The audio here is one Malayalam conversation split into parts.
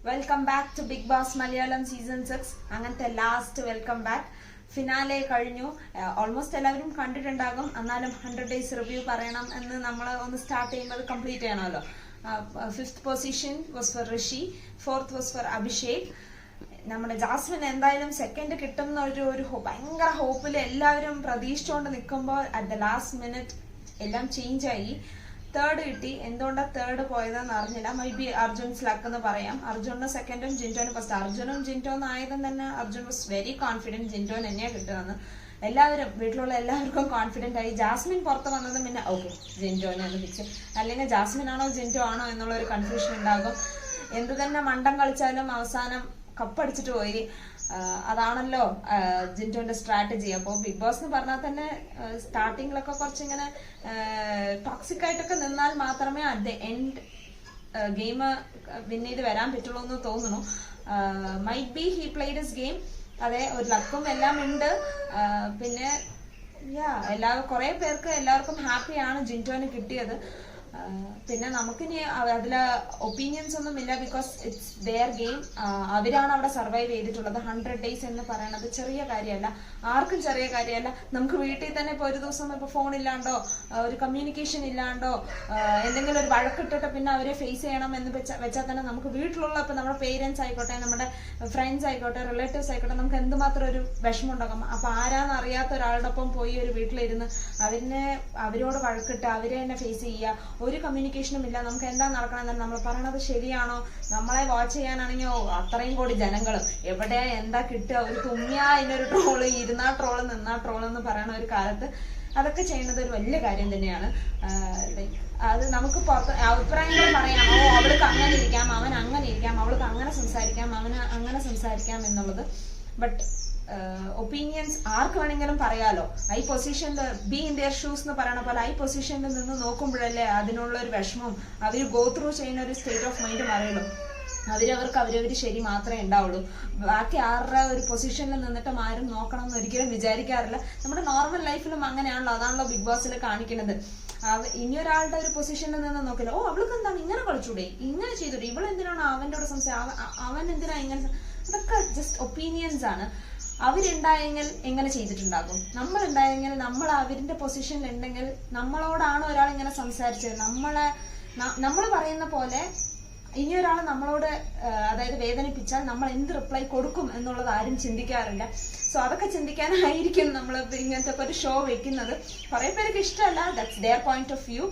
Welcome back to Bigg Boss Malayalam season 6. അങ്ങനത്തെ ലാസ്റ്റ് വെൽക്കം ബാക്ക് ഫിനാലെ കഴിഞ്ഞു. ഓൾമോസ്റ്റ് എല്ലാവരും കണ്ടിട്ടുണ്ടാകും. എന്നാലും 100 days റിവ്യൂ പറയണം എന്ന് നമ്മൾ ഒന്ന് സ്റ്റാർട്ട് ചെയ്യുമ്പോൾ കംപ്ലീറ്റ് ചെയ്യണമല്ലോ. 5th position was for Rishi, 4th was for Abhishek. നമ്മുടെ ജാസ്മിൻ എന്തായാലും സെക്കൻഡ് കിട്ടും എന്നൊരു ഭയങ്കര ഹോപ്പിൽ എല്ലാവരും പ്രതീക്ഷിച്ചുകൊണ്ട് നിൽക്കുമ്പോൾ അറ്റ് ദ ലാസ്റ്റ് മിനിറ്റ് എല്ലാം ചേഞ്ച് ആയി. തേർഡ് കിട്ടി. എന്തുകൊണ്ടാണ് തേർഡ് പോയതെന്ന് അറിഞ്ഞില്ല. മൈ ബി അർജുൻസ് ലക്ക് എന്ന് പറയാം. അർജുനും സെക്കൻഡും ജിൻറ്റോനും ഫസ്റ്റ്. അർജുനും ജിൻറ്റോന്നും ആയതും തന്നെ അർജുൻ വാസ് വെരി കോൺഫിഡന്റ് ജിൻറ്റോൻ എന്നെയാണ് കിട്ടുമെന്ന്. എല്ലാവരും വീട്ടിലുള്ള എല്ലാവർക്കും കോൺഫിഡന്റ് ആയി. ജാസ്മിൻ പുറത്ത് വന്നതും പിന്നെ ഓക്കെ ജിൻറ്റോനെ ഒന്ന് പിടിച്ച്, അല്ലെങ്കിൽ ജാസ്മിൻ ആണോ ജിൻറ്റോ ആണോ എന്നുള്ള ഒരു കൺഫ്യൂഷൻ ഉണ്ടാകും. എന്ത് തന്നെ മണ്ടം കളിച്ചാലും അവസാനം കപ്പടിച്ചിട്ട് പോയി. അതാണല്ലോ ജിൻറ്റോന്റെ സ്ട്രാറ്റജി. അപ്പോൾ ബിഗ് ബോസ് എന്ന് പറഞ്ഞാൽ തന്നെ സ്റ്റാർട്ടിങ്ങിലൊക്കെ കുറച്ചിങ്ങനെ ടോക്സിക് ആയിട്ടൊക്കെ നിന്നാൽ മാത്രമേ at the end game win ചെയ്ത് വരാൻ പറ്റുള്ളൂ എന്ന് തോന്നുന്നു. Might be he played his game. അതെ, ഒരു ലക്കും എല്ലാം ഉണ്ട്. പിന്നെ കുറെ പേർക്ക് എല്ലാവർക്കും ഹാപ്പിയാണ് ജിൻറ്റോന് കിട്ടിയത്. പിന്നെ നമുക്കിനി അതില് ഒപ്പീനിയൻസ് ഒന്നും ഇല്ല, ബിക്കോസ് ഇറ്റ്സ് ദെയർ ഗെയിം. അവരാണ് അവിടെ സർവൈവ് ചെയ്തിട്ടുള്ളത്. 100 days എന്ന് പറയുന്നത് ചെറിയ കാര്യമല്ല, ആർക്കും ചെറിയ കാര്യമല്ല. നമുക്ക് വീട്ടിൽ തന്നെ ഇപ്പൊ ഒരു ദിവസം ഇപ്പൊ ഫോൺ ഇല്ലാണ്ടോ ഒരു കമ്മ്യൂണിക്കേഷൻ ഇല്ലാണ്ടോ എന്തെങ്കിലും ഒരു വഴക്കിട്ടിട്ട് പിന്നെ അവരെ ഫേസ് ചെയ്യണം എന്ന് വെച്ചാൽ തന്നെ നമുക്ക് വീട്ടിലുള്ള ഇപ്പൊ നമ്മുടെ പേരൻസ് ആയിക്കോട്ടെ, നമ്മുടെ ഫ്രണ്ട്സ് ആയിക്കോട്ടെ, റിലേറ്റീവ്സ് ആയിക്കോട്ടെ, നമുക്ക് എന്തുമാത്രം ഒരു വിഷമം ഉണ്ടാകും. അപ്പൊ ആരാന്ന് അറിയാത്ത ഒരാളുടെ ഒപ്പം പോയി ഒരു വീട്ടിലിരുന്ന് അവരോട് വഴക്കിട്ട് അവരെ തന്നെ ഫേസ് ചെയ്യുക, ഒരു കമ്മ്യൂണിക്കേഷനും ഇല്ല. നമുക്ക് എന്താ നടക്കണമെന്ന് നമ്മൾ പറയണത് ശരിയാണോ? നമ്മളെ വാച്ച് ചെയ്യാനാണെങ്കിൽ അത്രയും കൂടി ജനങ്ങളും എവിടെ എന്താ കിട്ടുക, ഒരു തുമ്മിയ അതിനൊരു ട്രോള്, ഇരുന്നാ ട്രോള് നിന്നാ ട്രോള് എന്ന് പറയണ ഒരു കാലത്ത് അതൊക്കെ ചെയ്യുന്നത് ഒരു വലിയ കാര്യം തന്നെയാണ്. അത് നമുക്ക് പുറത്ത് അഭിപ്രായങ്ങൾ പറയാം. അവൾക്ക് അങ്ങനെ ഇരിക്കാം, അവൻ അങ്ങനെ ഇരിക്കാം, അവൾക്ക് അങ്ങനെ സംസാരിക്കാം, അവന് അങ്ങനെ സംസാരിക്കാം എന്നുള്ളത്. ബട്ട് ഒപ്പീനിയൻസ് ആർക്ക് വേണമെങ്കിലും പറയാലോ. ഐ പൊസിഷനിൽ ബി ഇൻ ദിയർ ഷൂസ് എന്ന് പറയണ പോലെ ഐ പൊസിഷനിൽ നിന്ന് നോക്കുമ്പോഴല്ലേ അതിനുള്ള ഒരു വിഷമം, അവർ ഗോ ത്രൂ ചെയ്യുന്ന ഒരു സ്റ്റേറ്റ് ഓഫ് മൈൻഡ് അറിയുള്ളൂ. അവരവർ ശരി മാത്രമേ ഉണ്ടാവുള്ളൂ. ബാക്കി ആരുടെ ഒരു പൊസിഷനിൽ നിന്നിട്ട് ആരും നോക്കണം എന്ന് ഒരിക്കലും വിചാരിക്കാറില്ല. നമ്മുടെ നോർമൽ ലൈഫിലും അങ്ങനെയാണല്ലോ. അതാണല്ലോ ബിഗ് ബോസിൽ കാണിക്കുന്നത്. ഇനിയൊരാളുടെ ഒരു പൊസിഷനിൽ നിന്ന് നോക്കില്ല, അവൾക്ക് എന്താണ് ഇങ്ങനെ കളിച്ചൂടെ, ഇങ്ങനെ ചെയ്തൂടെ, ഇവളെന്തിനാണ് അവൻ്റെ കൂടെ അവൻ എന്തിനാ ഇങ്ങനെ. അതൊക്കെ ജസ്റ്റ് ഒപ്പീനിയൻസ് ആണ്. അവരുണ്ടായെങ്കിൽ എങ്ങനെ ചെയ്തിട്ടുണ്ടാകും? നമ്മളുണ്ടായെങ്കിൽ നമ്മൾ അവരിന്റെ പൊസിഷനിൽ ഉണ്ടെങ്കിൽ നമ്മളോടാണ് ഒരാൾ ഇങ്ങനെ സംസാരിച്ചത്, നമ്മൾ പറയുന്ന പോലെ ഇനിയൊരാൾ നമ്മളോട് അതായത് വേദനിപ്പിച്ചാൽ നമ്മൾ എന്ത് റിപ്ലൈ കൊടുക്കും എന്നുള്ളത് ആരും ചിന്തിക്കാറില്ല. സോ അതൊക്കെ ചിന്തിക്കാനായിരിക്കും നമ്മൾ ഇങ്ങനത്തെ ഒരു ഷോ വെക്കുന്നത്. കുറെ പേർക്ക് ഇഷ്ടമല്ല, that's their point of view.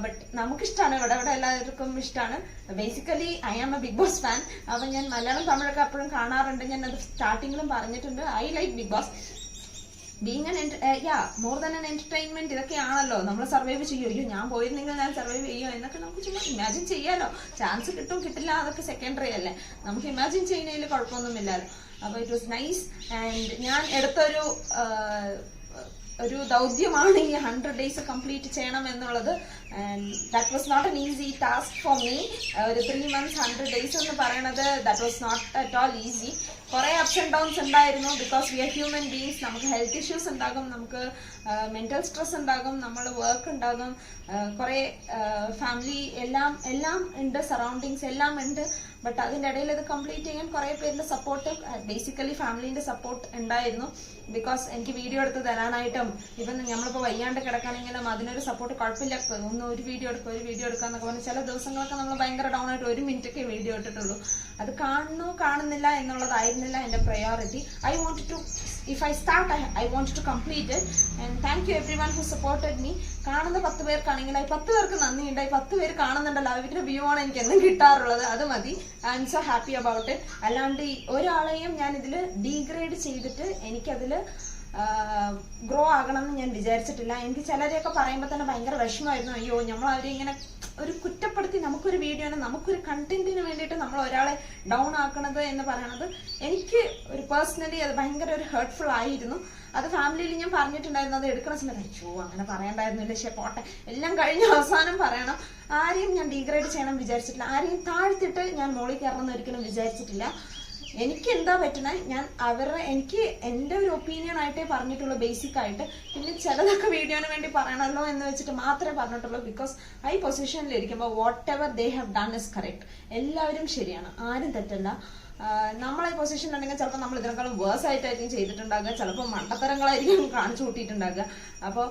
But നമുക്കിഷ്ടമാണ്, ഇവിടെ എല്ലാവർക്കും ഇഷ്ടമാണ്. Basically I am a Bigg Boss fan. അപ്പൊ ഞാൻ മലയാളം തമിഴൊക്കെ എപ്പോഴും കാണാറുണ്ട്. ഞാൻ അത് സ്റ്റാർട്ടിങ്ങിലും പറഞ്ഞിട്ടുണ്ട്. I like Bigg Boss. Being more than an entertainment. ഇതൊക്കെയാണല്ലോ നമ്മൾ സർവൈവ് ചെയ്യും. അയ്യോ ഞാൻ പോയിരുന്നെങ്കിൽ ഞാൻ സർവൈവ് ചെയ്യോ എന്നൊക്കെ നമുക്ക് ചുമ്മാ ഇമാജിൻ ചെയ്യാലോ. ചാൻസ് കിട്ടും കിട്ടില്ല അതൊക്കെ സെക്കൻഡറി അല്ലേ, നമുക്ക് ഇമാജിൻ ചെയ്യുന്നതിൽ കുഴപ്പമൊന്നുമില്ലല്ലോ. അപ്പൊ ഇറ്റ് വാസ് നൈസ്. ആൻഡ് ഞാൻ എടുത്തൊരു ദൗത്യമാണ് ഈ 100 days കംപ്ലീറ്റ് ചെയ്യണം എന്നുള്ളത്. And that was not an easy task for me. ഒരു 3 months 100 days എന്ന് പറയുന്നത് that was not at all easy. കുറെ അപ്സ് ആൻഡ് ഡൗൺസ് ഉണ്ടായിരുന്നു, because we are human beings. നമുക്ക് ഹെൽത്ത് ഇഷ്യൂസ് ഉണ്ടാകും, നമുക്ക് മെന്റൽ സ്ട്രെസ് ഉണ്ടാകും, നമ്മൾ വർക്ക് ഉണ്ടാകും, കുറെ ഫാമിലി എല്ലാം ഉണ്ട്, സറൗണ്ടിങ്സ് എല്ലാം ഉണ്ട്. ബട്ട് അതിൻ്റെ ഇടയിൽ ഇത് കംപ്ലീറ്റ് ചെയ്യാൻ കുറെ പേരുടെ സപ്പോർട്ട്, ബേസിക്കലി ഫാമിലിന്റെ സപ്പോർട്ട് ഉണ്ടായിരുന്നു. ബിക്കോസ് എനിക്ക് വീഡിയോ എടുത്ത് തരാനായിട്ടും ഇപ്പം നമ്മളിപ്പോൾ വയ്യാണ്ട് കിടക്കാനെങ്കിലും അതിനൊരു സപ്പോർട്ട് കുഴപ്പമില്ല. ഒന്ന് ഒരു വീഡിയോ എടുക്കുക എന്നൊക്കെ പറഞ്ഞാൽ ചില ദിവസങ്ങളൊക്കെ നമ്മൾ ഭയങ്കര ഡൗൺ ആയിട്ട് 1 minute ഒക്കെ വീഡിയോ ഇട്ടിട്ടുള്ളൂ. അത് കാണുന്നില്ല എന്നുള്ളതായിരുന്നില്ല എൻ്റെ priority. I wanted to, if I start, I wanted to complete it. And thank you everyone who supported me. കാണുന്ന 10 പേർക്കാണെങ്കിൽ 10 പേർക്ക് നന്ദിയുണ്ട്. 10 പേര് കാണുന്നുണ്ടല്ലോ, അവരുടെ വ്യൂ ആണ് എനിക്ക് എന്നും കിട്ടാറുള്ളത്. അത് മതി. I am so happy about it. അല്ലാണ്ട് ഒരാളെയും ഞാൻ ഇതിൽ ഡീഗ്രേഡ് ചെയ്തിട്ട് എനിക്കതിൽ ഗ്രോ ആകണം എന്ന് ഞാൻ വിചാരിച്ചിട്ടില്ല. എനിക്ക് ചിലരെയൊക്കെ പറയുമ്പോൾ തന്നെ ഭയങ്കര വിഷമമായിരുന്നു. അയ്യോ നമ്മൾ അവരെ ഇങ്ങനെ ഒരു കുറ്റപ്പെടുത്തി നമുക്കൊരു വീഡിയോന് നമുക്കൊരു കണ്ടന്റിന് വേണ്ടിയിട്ട് നമ്മൾ ഒരാളെ ഡൗൺ ആക്കണത് എന്ന് പറയണത് എനിക്ക് ഒരു പേഴ്സണലി അത് ഭയങ്കര ഒരു ഹേർട്ട്ഫുൾ ആയിരുന്നു. അത് ഫാമിലിയിൽ ഞാൻ പറഞ്ഞിട്ടുണ്ടായിരുന്നു. അത് എടുക്കുന്ന സമയത്ത് അയ്യോ അങ്ങനെ പറയണ്ടായിരുന്നില്ല, പക്ഷേ പോട്ടെ എല്ലാം കഴിഞ്ഞ അവസാനം പറയണം. ആരെയും ഞാൻ ഡീഗ്രേഡ് ചെയ്യണം വിചാരിച്ചിട്ടില്ല, ആരെയും താഴ്ത്തിട്ട് ഞാൻ മോളിൽ കയറണം എന്ന് ഒരിക്കലും വിചാരിച്ചിട്ടില്ല. എനിക്ക് എന്താ പറ്റണേ ഞാൻ എനിക്ക് എൻ്റെ ഒരു ഒപ്പീനിയൻ ആയിട്ടേ പറഞ്ഞിട്ടുള്ളൂ ബേസിക് ആയിട്ട്. പിന്നെ ചിലതൊക്കെ വീഡിയോന് വേണ്ടി പറയണമല്ലോ എന്ന് വെച്ചിട്ട് മാത്രമേ പറഞ്ഞിട്ടുള്ളൂ. ബിക്കോസ് ഈ പൊസിഷനിൽ ഇരിക്കുമ്പോൾ what ever they have done is correct. എല്ലാവരും ശരിയാണ്, ആരും തെറ്റല്ല. നമ്മളെ പൊസിഷനിലുണ്ടെങ്കിൽ ചിലപ്പോൾ നമ്മൾ ഇതിനേക്കാളും വേഴ്സ് ആയിട്ടായിരിക്കും ചെയ്തിട്ടുണ്ടാകുക, ചിലപ്പോൾ മണ്ടത്തരങ്ങളായിരിക്കും കാണിച്ചു കൂട്ടിയിട്ടുണ്ടാകുക. അപ്പോൾ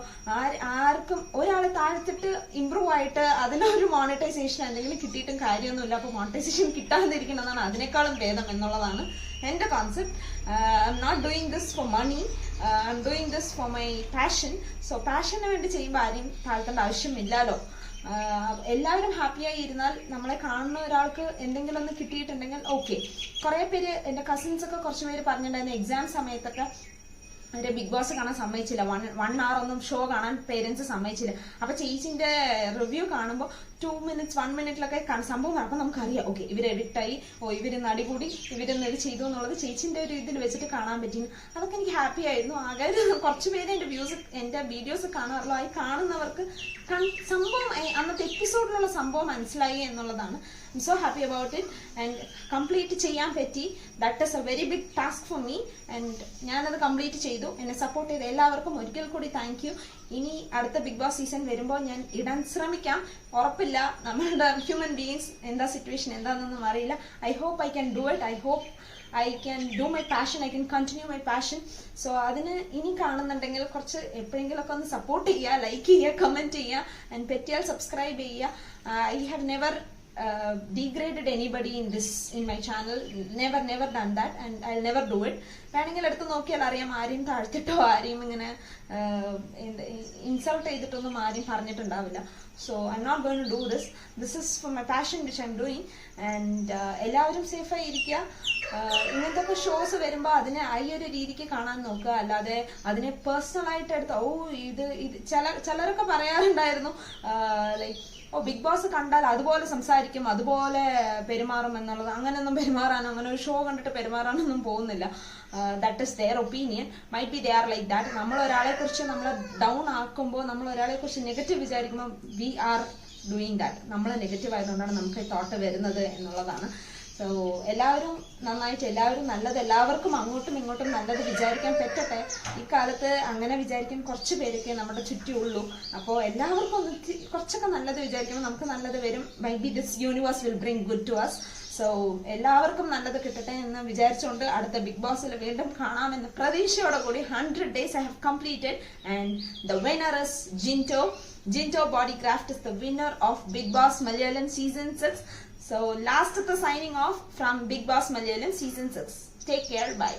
ആർക്കും ഒരാളെ താഴ്ത്തിട്ട് ഇമ്പ്രൂവ് ആയിട്ട് അതിനൊരു മോണിറ്റൈസേഷൻ എന്തെങ്കിലും കിട്ടിയിട്ടും കാര്യമൊന്നുമില്ല. അപ്പോൾ മോണിറ്റൈസേഷൻ കിട്ടാതിരിക്കണമെന്നാണ് അതിനേക്കാളും ഭേദം എന്നുള്ളതാണ് എൻ്റെ concept. I'm not doing this for money, I'm doing this for my passion. So പാഷന് വേണ്ടി ചെയ്യുമ്പോൾ ആരെയും താഴ്ത്തേണ്ട ആവശ്യമില്ലല്ലോ. എല്ലാവരും ഹാപ്പിയായി ഇരുന്നാൽ നമ്മളെ കാണുന്ന ഒരാൾക്ക് എന്തെങ്കിലും ഒന്ന് കിട്ടിയിട്ടുണ്ടെങ്കിൽ ഓക്കെ. കുറെ പേര് എൻ്റെ കസിൻസ് ഒക്കെ കുറച്ച് പേര് പറഞ്ഞിട്ടുണ്ടായിരുന്നു എക്സാം സമയത്തൊക്കെ അവരെ ബിഗ് ബോസ് കാണാൻ സമ്മതിച്ചില്ല, 1 hour ഒന്നും ഷോ കാണാൻ പേരൻസ് സമ്മതിച്ചില്ല. അപ്പൊ ചേച്ചിന്റെ റിവ്യൂ കാണുമ്പോൾ 2 minutes 1 minute സംഭവം. അപ്പൊ നമുക്കറിയാം ഓക്കെ ഇവര് എഡിക്റ്റായി, ഇവര് നടികൂടി, ഇവരൊന്നും ഇത് ചെയ്തു എന്നുള്ളത് ചേച്ചിന്റെ ഒരു ഇതിൽ വെച്ചിട്ട് കാണാൻ പറ്റി. അതൊക്കെ എനിക്ക് ഹാപ്പി ആയിരുന്നു. ആകെ കുറച്ച് പേര് എന്റെ വീഡിയോസ് കാണാറുള്ളൂ. ആയി കാണുന്നവർക്ക് സംഭവം അന്നത്തെ എപ്പിസോഡിലുള്ള സംഭവം മനസ്സിലായി എന്നുള്ളതാണ്. I am so happy about it and complete ചെയ്യാൻ പറ്റി. That is a very big task for me and ഞാനത് കംപ്ലീറ്റ് ചെയ്തു. എന്നെ സപ്പോർട്ട് ചെയ്ത എല്ലാവർക്കും ഒരിക്കൽ കൂടി താങ്ക് യു. ഇനി അടുത്ത ബിഗ് ബോസ് സീസൺ വരുമ്പോൾ ഞാൻ ഇടാൻ ശ്രമിക്കാം. ഉറപ്പില്ല, നമ്മളുടെ ഹ്യൂമൻ ബീയിങ്സ് എന്താ സിറ്റുവേഷൻ എന്താണെന്നൊന്നും അറിയില്ല. I hope I can do it. I hope I can do my passion, I can continue my passion. So അതിന് ഇനി കാണുന്നുണ്ടെങ്കിൽ കുറച്ച് എപ്പോഴെങ്കിലുമൊക്കെ ഒന്ന് സപ്പോർട്ട് ചെയ്യുക, ലൈക്ക് ചെയ്യുക, കമൻറ്റ് ചെയ്യുക ആൻഡ് പറ്റിയാൽ സബ്സ്ക്രൈബ് ചെയ്യുക. I have never degraded anybody in my channel, never done that and I'll never do it. വേണമെങ്കിൽ എടുത്ത് നോക്കിയാൽ അറിയാം, ആരെയും താഴ്ത്തിട്ടോ ആരെയും ഇങ്ങനെ ഇൻസൾട്ട് ചെയ്തിട്ടൊന്നും ആരെയും പറഞ്ഞിട്ടുണ്ടാവില്ല. So I'm not going to do this is for my passion which I'm doing and എല്ലാവരും സേഫായി ഇരിക്കുക. ഇങ്ങനത്തെ ഷോസ് വരുമ്പോൾ അതിനെ ഈ ഒരു രീതിക്ക് കാണാൻ നോക്കുക, അല്ലാതെ അതിനെ പേഴ്സണലായിട്ട് എടുത്ത് ഇത് ചിലരൊക്കെ പറയാറുണ്ടായിരുന്നു ലൈക്ക് ബിഗ് ബോസ് കണ്ടാൽ അതുപോലെ സംസാരിക്കും, അതുപോലെ പെരുമാറും എന്നുള്ളത്. അങ്ങനെയൊന്നും പെരുമാറാനോ അങ്ങനെ ഒരു ഷോ കണ്ടിട്ട് പെരുമാറാനൊന്നും പോകുന്നില്ല. That is their opinion. Might be they are like that. നമ്മൾ ഒരാളെ കുറിച്ച് നമ്മൾ ഡൗൺ ആക്കുമ്പോൾ, നമ്മൾ ഒരാളെ കുറിച്ച് നെഗറ്റീവ് വിചാരിക്കുമ്പോൾ വി ആർ ഡൂയിങ് ദാറ്റ്. നമ്മൾ നെഗറ്റീവ് ആയതുകൊണ്ടാണ് നമുക്ക് തോട്ട് വരുന്നത് എന്നുള്ളതാണ്. സോ എല്ലാവരും നന്നായിട്ട്, എല്ലാവരും നല്ലത്, എല്ലാവർക്കും അങ്ങോട്ടും ഇങ്ങോട്ടും നല്ലത് വിചാരിക്കാൻ പറ്റട്ടെ. ഈ കാലത്ത് അങ്ങനെ വിചാരിക്കാൻ കുറച്ച് പേരൊക്കെ നമ്മുടെ ചുറ്റുമുള്ളൂ. അപ്പോൾ എല്ലാവർക്കും ഒന്ന് കുറച്ചൊക്കെ നല്ലത് വിചാരിക്കുമ്പോൾ നമുക്ക് നല്ലത് വരും. May be this universe will bring good to us. So എല്ലാവർക്കും നല്ലത് കിട്ടട്ടെ എന്ന് വിചാരിച്ചുകൊണ്ട് അടുത്ത ബിഗ് ബോസിൽ വീണ്ടും കാണാമെന്ന പ്രതീക്ഷയോടെ കൂടി 100 days I have completed and the winner is Jinto Bodycraft is the winner of Big Boss Malayalam season 6. So last of the signing off from Big Boss Malayalam season 6. Take care, bye.